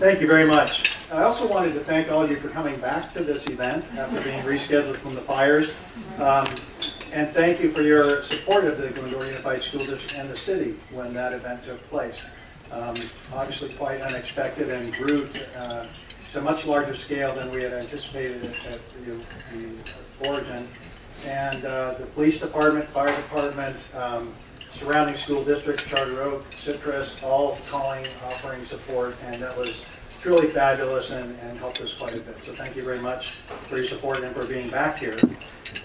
Thank you very much. I also wanted to thank all of you for coming back to this event after being rescheduled from the fires. And thank you for your support of the Glendora Unified School District and the city when that event took place. Obviously quite unexpected and grew to a much larger scale than we had anticipated at the origin. And the police department, fire department, surrounding school districts, Charter Oak, Citrus, all calling, offering support, and that was truly fabulous and helped us quite a bit. So thank you very much for your support and for being back here.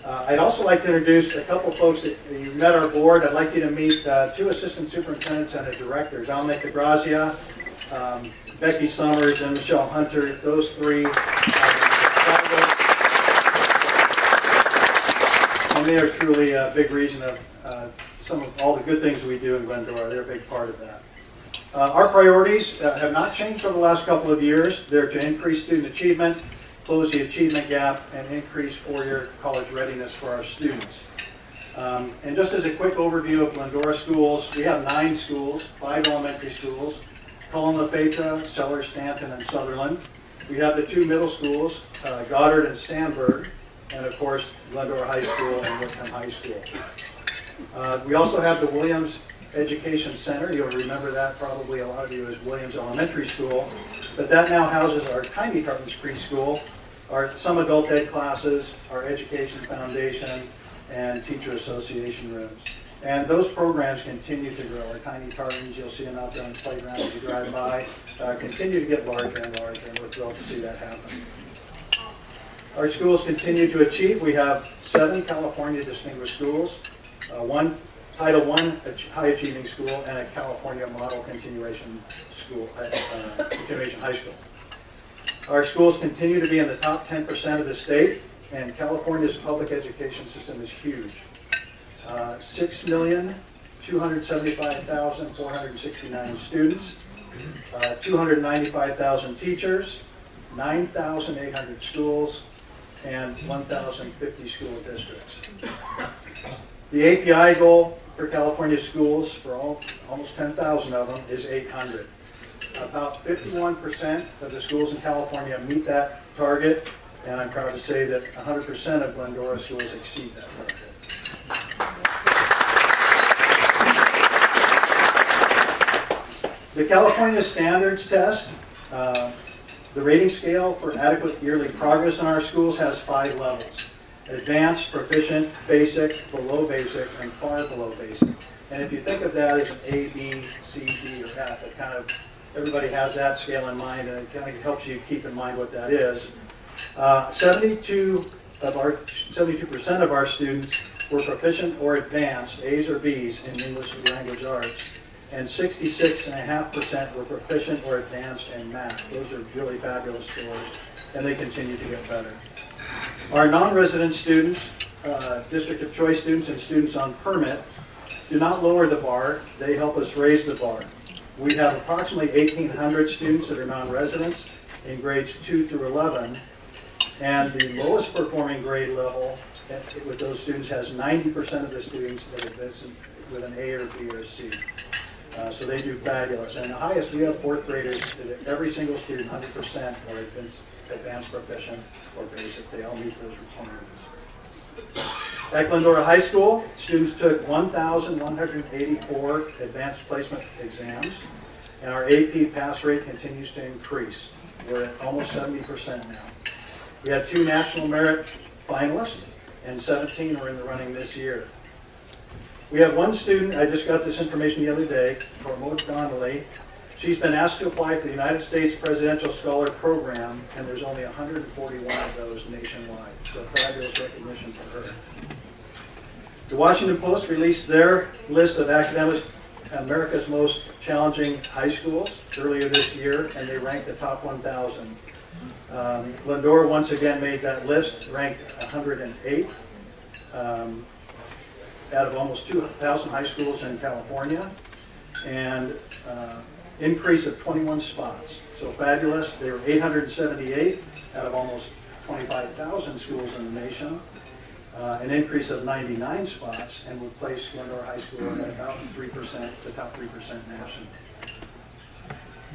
I'd also like to introduce a couple folks that you met our board. I'd like you to meet two assistant superintendents and a director, Dominic DeGrazia, Becky Summers, and Michelle Hunter. Those three and they are truly a big reason of some of all the good things we do in Glendora. They're a big part of that. Our priorities have not changed over the last couple of years. They're to increase student achievement, close the achievement gap, and increase four-year college readiness for our students. And just as a quick overview of Glendora schools, we have 9 schools, 5 elementary schools, Cullen, Lafayette, Sellers, Stanton, and Sutherland. We have the 2 middle schools, Goddard and Sandburg, and of course, Glendora High School and Whitcomb High School. We also have the Williams Education Center. You'll remember that probably, a lot of you, as Williams Elementary School. But that now houses our Tiny Tartans Preschool, some adult ed classes, our Education Foundation, and Teacher Association rooms. And those programs continue to grow. Our Tiny Tartans, you'll see them out there on the playground as you drive by, continue to get larger and larger, and we're thrilled to see that happen. Our schools continue to achieve. We have 7 California Distinguished Schools, 1 Title I high achieving school, and a California Model Continuation School, Continuation High School. Our schools continue to be in the top 10% of the state, and California's public education system is huge. 6,275,469 students, 295,000 teachers, 9,800 schools, and 1,050 school districts. The API goal for California schools, for almost 10,000 of them, is 800. About 51% of the schools in California meet that target, and I'm proud to say that 100% of Glendora schools exceed that target. The California Standards Test, the rating scale for adequate yearly progress in our schools has 5 levels. Advanced, proficient, basic, below basic, and far below basic. And if you think of that as an A, B, C, D, or F, it kind of, everybody has that scale in mind, and it kind of helps you keep in mind what that is. 72% of our students were proficient or advanced, A's or B's, in English language arts, and 66.5% were proficient or advanced in math. Those are really fabulous scores, and they continue to get better. Our non-resident students, District of Choice students, and students on permit do not lower the bar, they help us raise the bar. We have approximately 1,800 students that are non-residents in grades 2 through 11, and the lowest performing grade level with those students has 90% of the students that are with an A or B or C. So they do fabulous. And the highest, we have 4th graders that every single student, 100%, are advanced proficient or basic. They all meet those requirements. At Glendora High School, students took 1,184 advanced placement exams, and our AP pass rate continues to increase. We're at almost 70% now. We had 2 national merit finalists, and 17 are in the running this year. We have 1 student, I just got this information the other day, Cormode Donnelly. She's been asked to apply for the United States Presidential Scholar Program, and there's only 141 of those nationwide. So fabulous recognition for her. The Washington Post released their list of America's most challenging high schools earlier this year, and they ranked the top 1,000. Glendora once again made that list, ranked 108 out of almost 2,000 high schools in California, and increase of 21 spots. So fabulous. They were 878 out of almost 25,000 schools in the nation, an increase of 99 spots, and would place Glendora High School at about 3%, the top 3% nationally.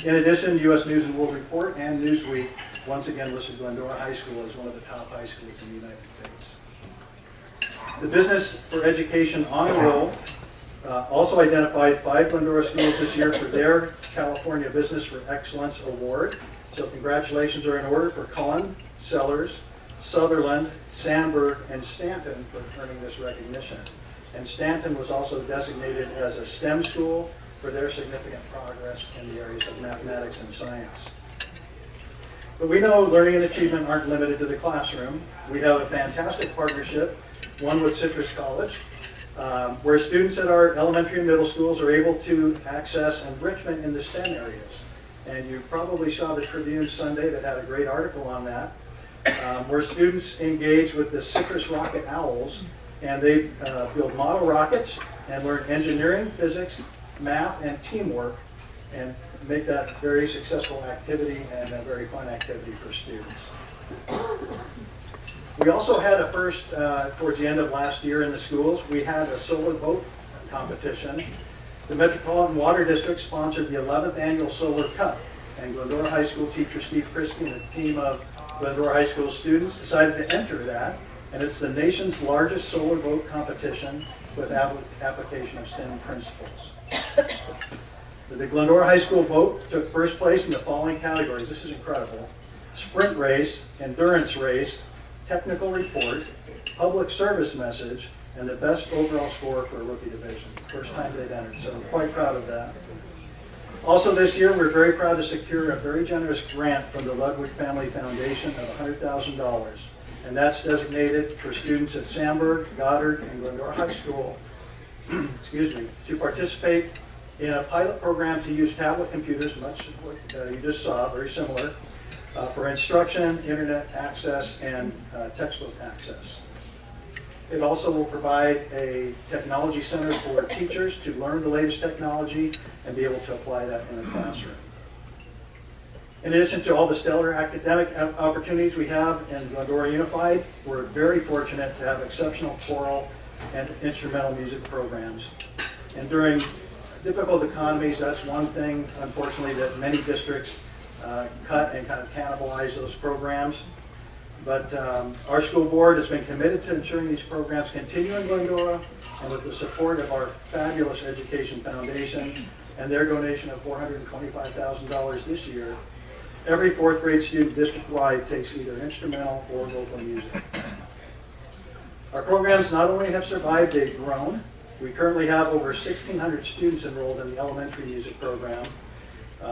In addition, U.S. News and World Report and Newsweek once again listed Glendora High School as one of the top high schools in the United States. The Business for Education Honor Roll also identified 5 Glendora schools this year for their California Business for Excellence Award. So congratulations are in order for Cullen, Sellers, Sutherland, Sandburg, and Stanton for earning this recognition. And Stanton was also designated as a STEM school for their significant progress in the areas of mathematics and science. But we know learning and achievement aren't limited to the classroom. We have a fantastic partnership, one with Citrus College, where students at our elementary and middle schools are able to access enrichment in the STEM areas. And you probably saw the Tribune Sunday that had a great article on that, where students engage with the Citrus Rocket Owls, and they build model rockets and learn engineering, physics, math, and teamwork, and make that very successful activity and a very fun activity for students. We also had a first, towards the end of last year in the schools, we had a solar boat competition. The Metropolitan Water District sponsored the 11th annual Solar Cup, and Glendora High School teacher Steve Christie and a team of Glendora High School students decided to enter that, and it's the nation's largest solar boat competition with application of STEM principles. The Glendora High School boat took first place in the following categories. This is incredible: sprint race, endurance race, technical report, public service message, and the best overall score for a rookie division. First time they've entered, so I'm quite proud of that. Also this year, we're very proud to secure a very generous grant from the Ludwig Family Foundation of $100,000. And that's designated for students at Sandburg, Goddard, and Glendora High School excuse me, to participate in a pilot program to use tablet computers, much as what you just saw, very similar, for instruction, internet access, and textbook access. It also will provide a technology center for teachers to learn the latest technology and be able to apply that in the classroom. In addition to all the stellar academic opportunities we have in Glendora Unified, we're very fortunate to have exceptional choral and instrumental music programs. And during difficult economies, that's one thing, unfortunately, that many districts cut and kind of cannibalize those programs. But our school board has been committed to ensuring these programs continue in Glendora, and with the support of our fabulous Education Foundation and their donation of $425,000 this year, every 4th grade student district-wide takes either instrumental or vocal music. Our programs not only have survived, they've grown. We currently have over 1,600 students enrolled in the elementary music program,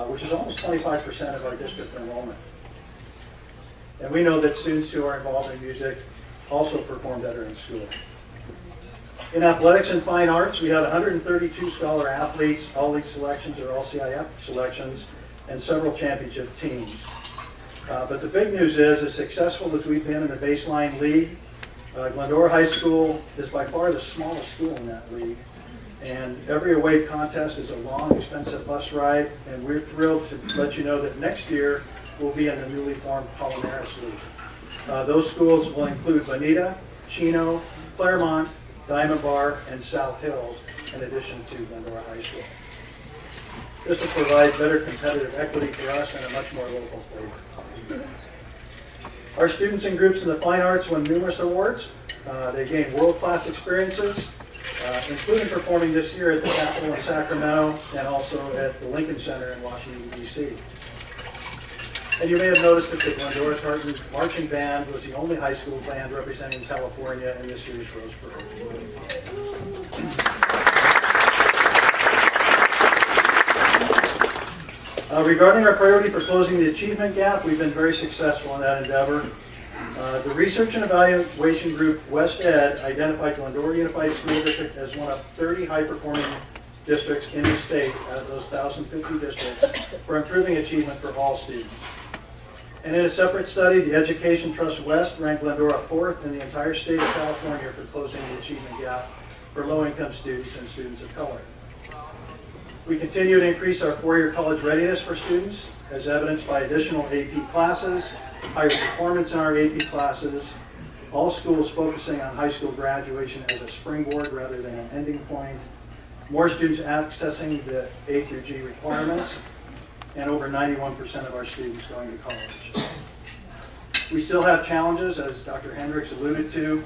which is almost 25% of our district enrollment. And we know that students who are involved in music also perform better in school. In athletics and fine arts, we had 132 scholar athletes, all league selections or all CIF selections, and several championship teams. But the big news is, as successful as we've been in the baseline league, Glendora High School is by far the smallest school in that league. And every away contest is a long, expensive bus ride, and we're thrilled to let you know that next year we'll be in the newly formed Palomares League. Those schools will include Bonita, Chino, Claremont, Diamond Bar, and South Hills, in addition to Glendora High School. This will provide better competitive equity for us and a much more local flavor. Our students and groups in the fine arts won numerous awards. They gained world-class experiences, including performing this year at the Capitol in Sacramento and also at the Lincoln Center in Washington, D.C. And you may have noticed that the Glendora Tartan Marching Band was the only high school band representing California in this year's Rose Parade. Regarding our priority for closing the achievement gap, we've been very successful in that endeavor. The research and evaluation group West Ed identified Glendora Unified School District as one of 30 high-performing districts in the state out of those 1,050 districts for improving achievement for all students. And in a separate study, the Education Trust West ranked Glendora 4th in the entire state of California for closing the achievement gap for low-income students and students of color. We continue to increase our 4-year college readiness for students, as evidenced by additional AP classes, higher performance in our AP classes, all schools focusing on high school graduation as a springboard rather than an ending point, more students accessing the A through G requirements, and over 91% of our students going to college. We still have challenges, as Dr. Hendricks alluded to.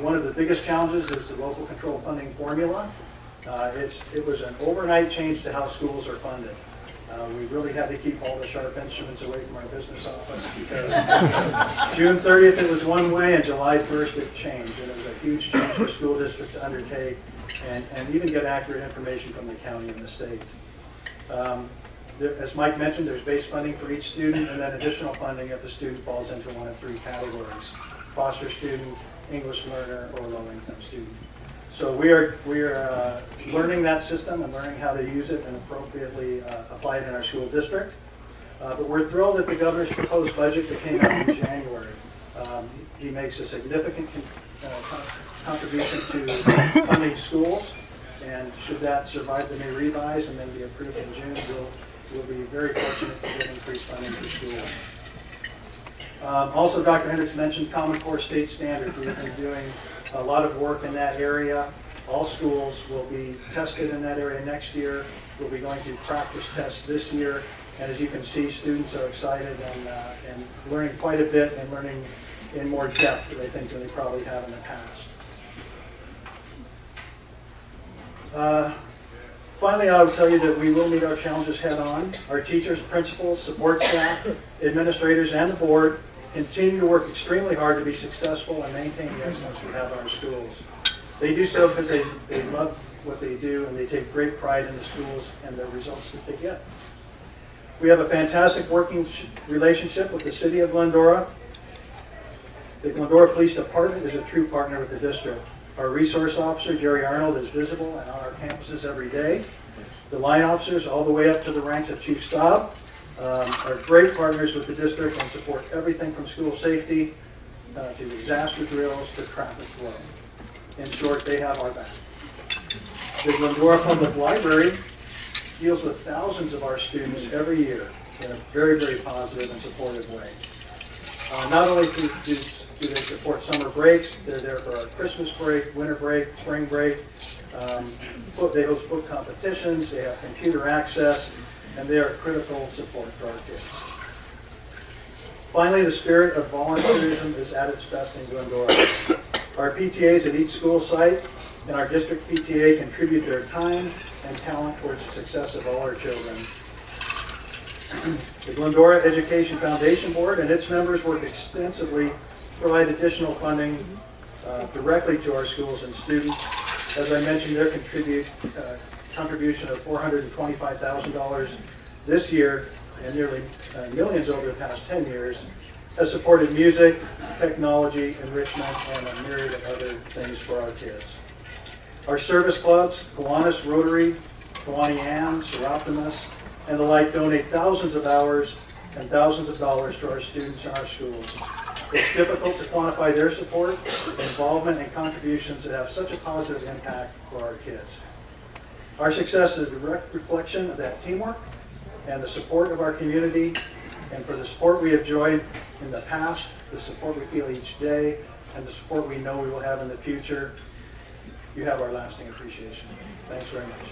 One of the biggest challenges is the local control funding formula. It was an overnight change to how schools are funded. We really had to keep all the sharp instruments away from our business office because June 30th it was one way and July 1st it changed. And it was a huge change for school districts to undertake and even get accurate information from the county and the state. As Mike mentioned, there's base funding for each student and then additional funding if the student falls into one of three categories: foster student, English learner, or low-income student. So we are learning that system and learning how to use it and appropriately apply it in our school district. But we're thrilled at the governor's proposed budget that came out in January. He makes a significant contribution to funding schools, and should that survive the May revise and then be approved in June, we'll be very fortunate to get increased funding for schools. Also, Dr. Hendricks mentioned Common Core state standards. We've been doing a lot of work in that area. All schools will be tested in that area next year. We'll be going through practice tests this year. And as you can see, students are excited and learning quite a bit and learning in more depth, I think, than they probably have in the past. Finally, I will tell you that we will meet our challenges head on. Our teachers, principals, support staff, administrators, and the board continue to work extremely hard to be successful and maintain the excellence we have in our schools. They do so because they love what they do and they take great pride in the schools and the results that they get. We have a fantastic working relationship with the city of Glendora. The Glendora Police Department is a true partner with the district. Our resource officer, Jerry Arnold, is visible and on our campuses every day. The line officers, all the way up to the ranks of Chief Staub, are great partners with the district and support everything from school safety to disaster drills to traffic flow. In short, they have our back. The Glendora Public Library deals with thousands of our students every year in a very, very positive and supportive way. Not only do they support summer breaks, they're there for our Christmas break, winter break, spring break. They host book competitions, they have computer access, and they are critical support for our kids. Finally, the spirit of volunteerism is at its best in Glendora. Our PTAs at each school site and our district PTA contribute their time and talent towards the success of all our children. The Glendora Education Foundation Board and its members work extensively to provide additional funding directly to our schools and students. As I mentioned, their contribution of $425,000 this year and nearly millions over the past 10 years has supported music, technology, enrichment, and a myriad of other things for our kids. Our service clubs, Kiwanis Rotary, Kiwani Yam, Seroptimus, and the like donate thousands of hours and thousands of dollars to our students and our schools. It's difficult to quantify their support, involvement, and contributions that have such a positive impact for our kids. Our success is a direct reflection of that teamwork and the support of our community, and for the support we have enjoyed in the past, the support we feel each day, and the support we know we will have in the future. You have our lasting appreciation. Thanks very much.